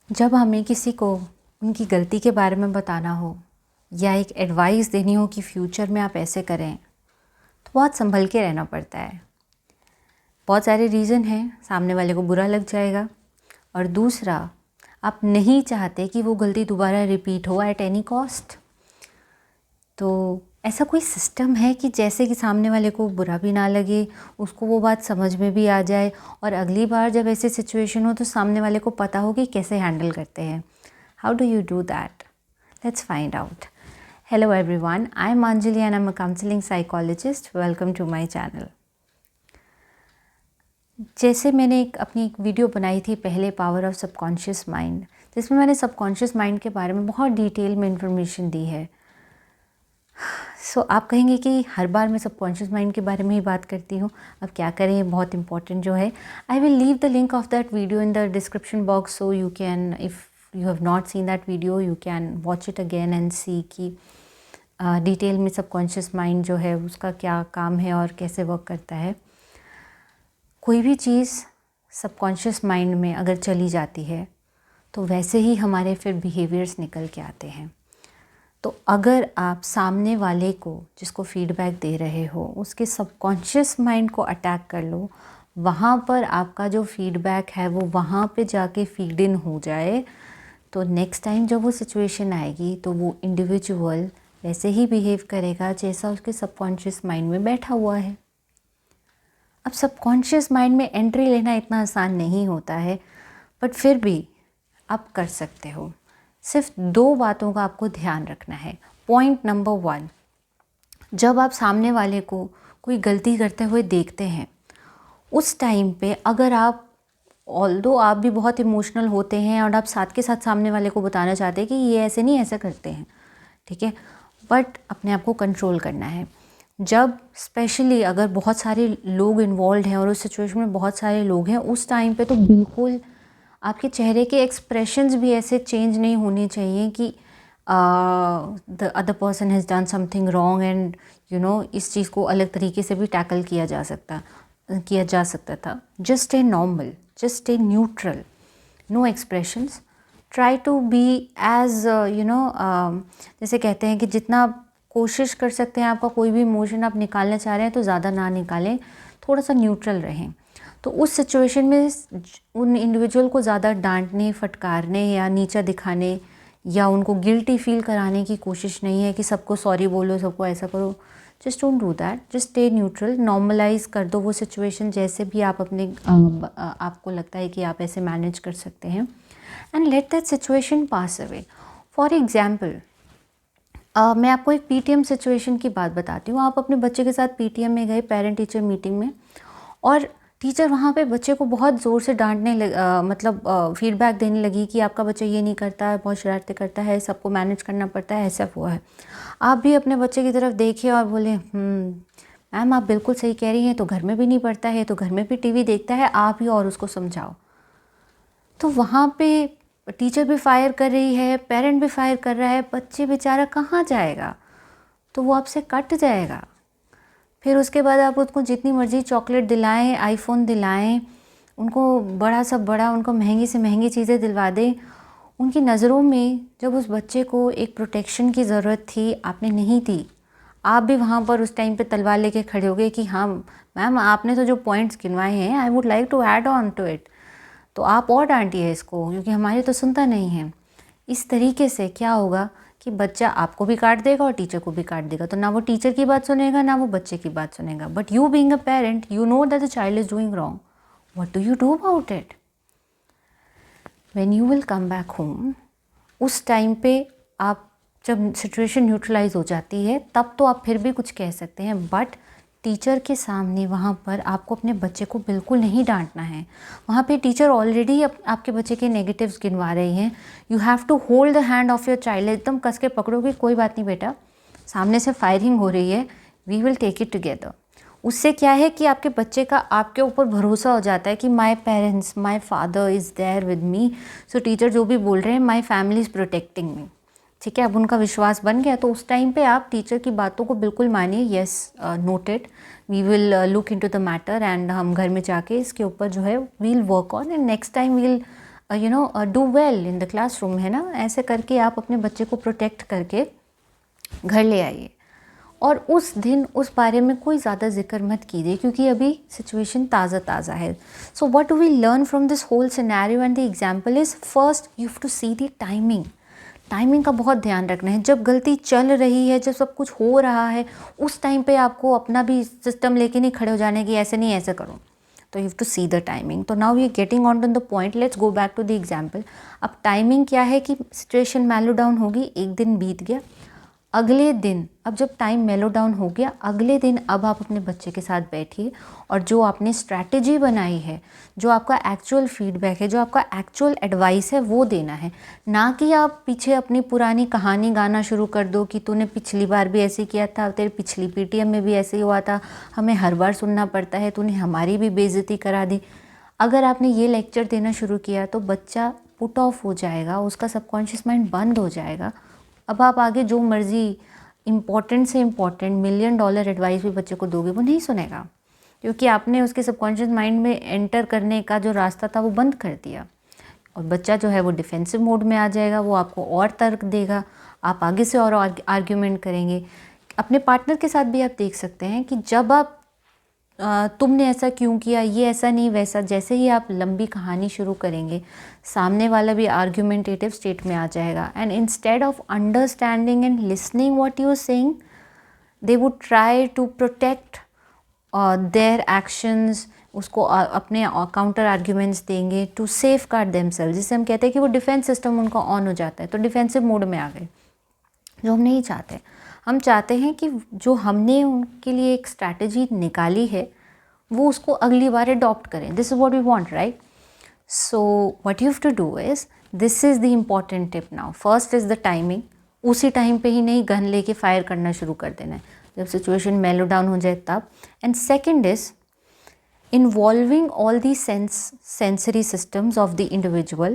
जब हमें किसी को उनकी गलती के बारे में बताना हो या एक एडवाइस देनी हो कि फ्यूचर में आप ऐसे करें, तो बहुत संभल के रहना पड़ता है। बहुत सारे रीज़न हैं, सामने वाले को बुरा लग जाएगा, और दूसरा आप नहीं चाहते कि वो गलती दोबारा रिपीट हो एट एनी कॉस्ट। तो ऐसा कोई सिस्टम है कि जैसे कि सामने वाले को बुरा भी ना लगे, उसको वो बात समझ में भी आ जाए, और अगली बार जब ऐसी सिचुएशन हो तो सामने वाले को पता हो कि कैसे हैंडल करते हैं। How do you do that? Let's find out. Hello everyone, I am Anjali and I am a counselling psychologist. Welcome to my channel. जैसे मैंने अपनी एक वीडियो बनाई थी पहले, पावर ऑफ सबकॉन्शियस माइंड, जिसमें मैंने सबकॉन्शियस माइंड के बारे में बहुत डिटेल में इंफॉर्मेशन दी है। आप कहेंगे कि हर बार मैं सबकॉन्शियस माइंड के बारे में ही बात करती हूँ, अब क्या करें, ये बहुत इंपॉर्टेंट जो है। I will leave the link of that video in the description box, so you can, if you have not seen that video, you can watch it again and see कि डिटेल में subconscious mind जो है उसका क्या काम है और कैसे वर्क करता है। कोई भी चीज़ सबकॉन्शियस माइंड में अगर चली जाती है तो वैसे ही हमारे फिर बिहेवियर्स निकल के आते हैं। तो अगर आप सामने वाले को, जिसको फीडबैक दे रहे हो, उसके सबकॉन्शियस माइंड को अटैक कर लो, वहाँ पर आपका जो फीडबैक है वो वहाँ पे जाके फीड इन हो जाए, तो नेक्स्ट टाइम जब वो सिचुएशन आएगी तो वो इंडिविजुअल वैसे ही बिहेव करेगा जैसा उसके सबकॉन्शियस माइंड में बैठा हुआ है। अब सबकॉन्शियस माइंड में एंट्री लेना इतना आसान नहीं होता है, बट फिर भी आप कर सकते हो। सिर्फ 2 बातों का आपको ध्यान रखना है। पॉइंट नंबर 1, जब आप सामने वाले को कोई गलती करते हुए देखते हैं, उस टाइम पे अगर आप, ऑल्दो आप भी बहुत इमोशनल होते हैं और आप साथ के साथ सामने वाले को बताना चाहते हैं कि ये ऐसे नहीं, ऐसा करते हैं, ठीक है, बट अपने आप को कंट्रोल करना है। जब स्पेशली अगर बहुत सारे लोग इन्वॉल्व हैं और उस सिचुएशन में बहुत सारे लोग हैं, उस टाइम पे तो बिल्कुल आपके चेहरे के एक्सप्रेशंस भी ऐसे चेंज नहीं होने चाहिए कि the other person has done something wrong and इस चीज़ को अलग तरीके से भी टैकल किया जा सकता था। Just stay normal, just stay neutral, no expressions, try to be as जैसे कहते हैं कि जितना आप कोशिश कर सकते हैं, आपका कोई भी इमोशन आप निकालना चाह रहे हैं तो ज़्यादा ना निकालें, थोड़ा सा न्यूट्रल रहें। तो उस सिचुएशन में उन इंडिविजुअल को ज़्यादा डांटने, फटकारने या नीचा दिखाने या उनको गिल्टी फील कराने की कोशिश नहीं है कि सबको सॉरी बोलो, सबको ऐसा करो। Just don't do that, just stay neutral, normalise कर दो वो सिचुएशन जैसे भी आप अपने आपको लगता है कि आप ऐसे मैनेज कर सकते हैं, and let that situation pass away. For example, मैं आपको एक पीटीएम सिचुएशन की बात बताती हूँ। आप अपने बच्चे के साथ पीटीएम में गए, पेरेंट टीचर मीटिंग में, और टीचर वहाँ पे बच्चे को बहुत ज़ोर से फीडबैक देने लगी कि आपका बच्चा ये नहीं करता है, बहुत शरारतें करता है, सबको मैनेज करना पड़ता है, ऐसा हुआ है। आप भी अपने बच्चे की तरफ देखिए और बोले, मैम आप बिल्कुल सही कह रही हैं, तो घर में भी नहीं पढ़ता है, तो घर में भी टीवी देखता है, आप ही और उसको समझाओ। तो वहाँ पे टीचर भी फायर कर रही है, पेरेंट भी फायर कर रहा है, बच्चे बेचारा कहाँ जाएगा, तो वो आपसे कट जाएगा। फिर उसके बाद आप उसको जितनी मर्ज़ी चॉकलेट दिलाएं, आईफोन दिलाएं, उनको बड़ा सा बड़ा, उनको महंगी से महंगी चीज़ें दिलवा दें, उनकी नज़रों में जब उस बच्चे को एक प्रोटेक्शन की ज़रूरत थी, आपने नहीं दी, आप भी वहाँ पर उस टाइम पे तलवार लेके खड़े हो गए कि हाँ मैम, आपने तो जो पॉइंट्स गिनवाए हैं, I would like to add on to it, तो आप और डांटिए इसको, क्योंकि हमारे तो सुनता नहीं है। इस तरीके से क्या होगा कि बच्चा आपको भी काट देगा और टीचर को भी काट देगा। तो ना वो टीचर की बात सुनेगा, ना वो बच्चे की बात सुनेगा। But you being a parent, you know that the child is doing wrong, what do you do about it? When you will come back home, उस टाइम पे आप, जब सिचुएशन न्यूट्रलाइज हो जाती है, तब तो आप फिर भी कुछ कह सकते हैं, बट टीचर के सामने वहाँ पर आपको अपने बच्चे को बिल्कुल नहीं डांटना है। वहाँ पे टीचर ऑलरेडी आपके बच्चे के नेगेटिव्स गिनवा रही हैं। You have to hold the hand of your child, एकदम कस के पकड़ोगे, कोई बात नहीं बेटा, सामने से फायरिंग हो रही है, we will take it together. उससे क्या है कि आपके बच्चे का आपके ऊपर भरोसा हो जाता है कि my parents, my father is there with me, so teacher जो भी बोल रहे हैं, my family is protecting me, ठीक है। अब उनका विश्वास बन गया, तो उस टाइम पे आप टीचर की बातों को बिल्कुल मानिए। Yes, noted, we will look into the matter, and हम घर में जाके इसके ऊपर जो है we'll work on, and next time we'll do well in the classroom, है ना। ऐसे करके आप अपने बच्चे को प्रोटेक्ट करके घर ले आइए, और उस दिन उस बारे में कोई ज़्यादा जिक्र मत कीजिए क्योंकि अभी सिचुएशन ताज़ा है। So what do we learn from this whole scenario and the example is, first you have to see the timing का बहुत ध्यान रखना है। जब गलती चल रही है, जब सब कुछ हो रहा है, उस टाइम पे आपको अपना भी सिस्टम लेके नहीं खड़े हो जाने की, ऐसे नहीं ऐसे करो। तो you have to see the timing. तो now we are getting on to the point, let's go back to the example. अब टाइमिंग क्या है कि सिचुएशन मेलो डाउन होगी, एक दिन बीत गया, अगले दिन, अब जब टाइम मेलो डाउन हो गया, अगले दिन अब आप अपने बच्चे के साथ बैठिए और जो आपने स्ट्रैटेजी बनाई है, जो आपका एक्चुअल फीडबैक है, जो आपका एक्चुअल एडवाइस है, वो देना है। ना कि आप पीछे अपनी पुरानी कहानी गाना शुरू कर दो कि तूने पिछली बार भी ऐसे किया था, तेरे पिछली पीटीएम में भी ऐसे ही हुआ था, हमें हर बार सुनना पड़ता है, तूने हमारी भी बेइज्जती करा दी। अगर आपने ये लेक्चर देना शुरू किया तो बच्चा पुट ऑफ हो जाएगा, उसका सबकॉन्शियस माइंड बंद हो जाएगा। अब आप आगे जो मर्ज़ी इम्पॉर्टेंट से इम्पॉर्टेंट $1 मिलियन एडवाइस भी बच्चे को दोगे, वो नहीं सुनेगा क्योंकि आपने उसके सबकॉन्शियस माइंड में एंटर करने का जो रास्ता था वो बंद कर दिया। और बच्चा जो है वो डिफेंसिव मोड में आ जाएगा, वो आपको और तर्क देगा, आप आगे से और आर्ग्यूमेंट करेंगे। अपने पार्टनर के साथ भी आप देख सकते हैं कि जब आप तुमने ऐसा क्यों किया, ये ऐसा नहीं वैसा, जैसे ही आप लंबी कहानी शुरू करेंगे, सामने वाला भी आर्ग्यूमेंटेटिव स्टेट में आ जाएगा। And instead of understanding and listening what you are saying, they would try to protect their actions, उसको अपने काउंटर आर्ग्यूमेंट्स देंगे टू सेफ गार्ड देमसेल्व्स। जिसे हम कहते हैं कि वो डिफेंस सिस्टम उनका ऑन हो जाता है, तो डिफेंसिव मोड में आ गए, जो हम नहीं चाहते। हम चाहते हैं कि जो हमने उनके लिए एक स्ट्रैटेजी निकाली है वो उसको अगली बार अडॉप्ट करें। This is what we want, right? So what you have to do is, this is the important tip now. First is the timing, उसी टाइम पे ही नहीं गन लेके फायर करना शुरू कर देना है, जब सिचुएशन मेलो डाउन हो जाए तब। And second is involving all the sensory systems of the individual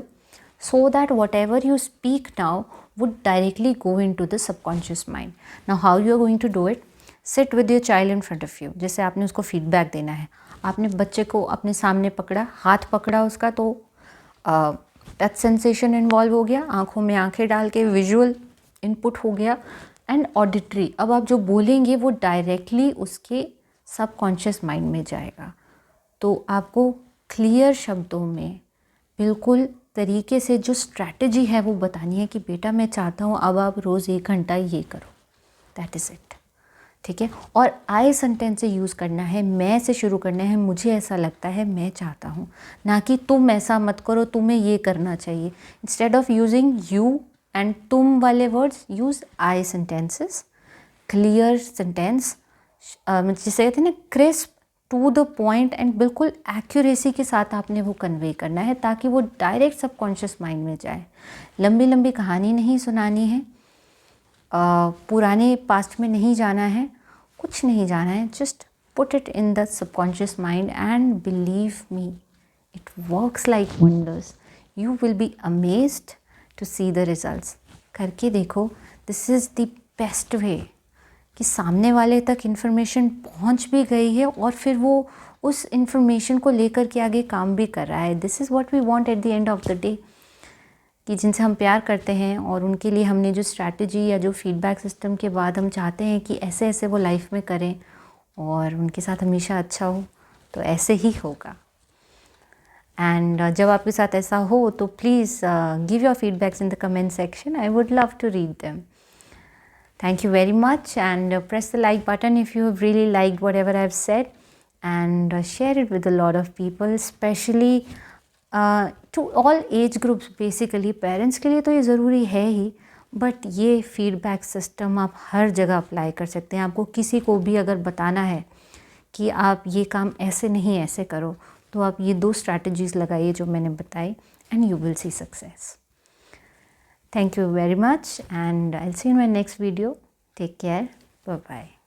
so that whatever you speak now would directly go into the subconscious mind. Now how you are going to do it? Sit with your child in front of you. जैसे आपने उसको feedback देना है, आपने बच्चे को अपने सामने पकड़ा, हाथ पकड़ा उसका, तो टच सेंसेशन इन्वॉल्व हो गया, आँखों में आँखें डाल के विजुअल इनपुट हो गया, एंड ऑडिटरी। अब आप जो बोलेंगे वो डायरेक्टली उसके सबकॉन्शियस माइंड में जाएगा। तो आपको क्लियर शब्दों में बिल्कुल तरीके से जो स्ट्रैटेजी है वो बतानी है कि बेटा मैं चाहता हूँ अब आप रोज़ 1 घंटा ये करो, दैट इज़ इट, ठीक है। और आई सेंटेंस से यूज़ करना है, मैं से शुरू करना है, मुझे ऐसा लगता है, मैं चाहता हूँ, ना कि तुम ऐसा मत करो, तुम्हें ये करना चाहिए। Instead of using you and तुम वाले words, use I sentences, clear sentence, जिसे कहते हैं ना crisp, to the point, and बिल्कुल एक्यूरेसी के साथ आपने वो कन्वे करना है ताकि वो डायरेक्ट सबकॉन्शियस माइंड में जाए। लंबी लंबी कहानी नहीं सुनानी है, पुराने पास्ट में नहीं जाना है, कुछ नहीं जाना है, just put it in the subconscious mind and believe me, it works like wonders. You will be amazed to see the results. करके देखो, this is the best way कि सामने वाले तक इन्फॉर्मेशन पहुंच भी गई है और फिर वो उस इन्फॉर्मेशन को लेकर के आगे काम भी कर रहा है। This is what we want at the end of the day, कि जिनसे हम प्यार करते हैं और उनके लिए हमने जो स्ट्रैटेजी या जो फीडबैक सिस्टम के बाद हम चाहते हैं कि ऐसे ऐसे वो लाइफ में करें और उनके साथ हमेशा अच्छा हो, तो ऐसे ही होगा। एंड जब आपके साथ ऐसा हो तो please give your feedbacks in the comment section, I would love to read them. Thank you very much, and press the like button if you have really liked whatever I've said, and share it with a lot of people, especially to all age groups. Basically parents के लिए तो ये ज़रूरी है ही, but ये feedback system आप हर जगह apply कर सकते हैं। आपको किसी को भी अगर बताना है कि आप ये काम ऐसे नहीं ऐसे करो, तो आप ये 2 स्ट्रैटेजीज़ लगाइए जो मैंने बताई, and you will see success. Thank you very much, and I'll see you in my next video. Take care. Bye-bye.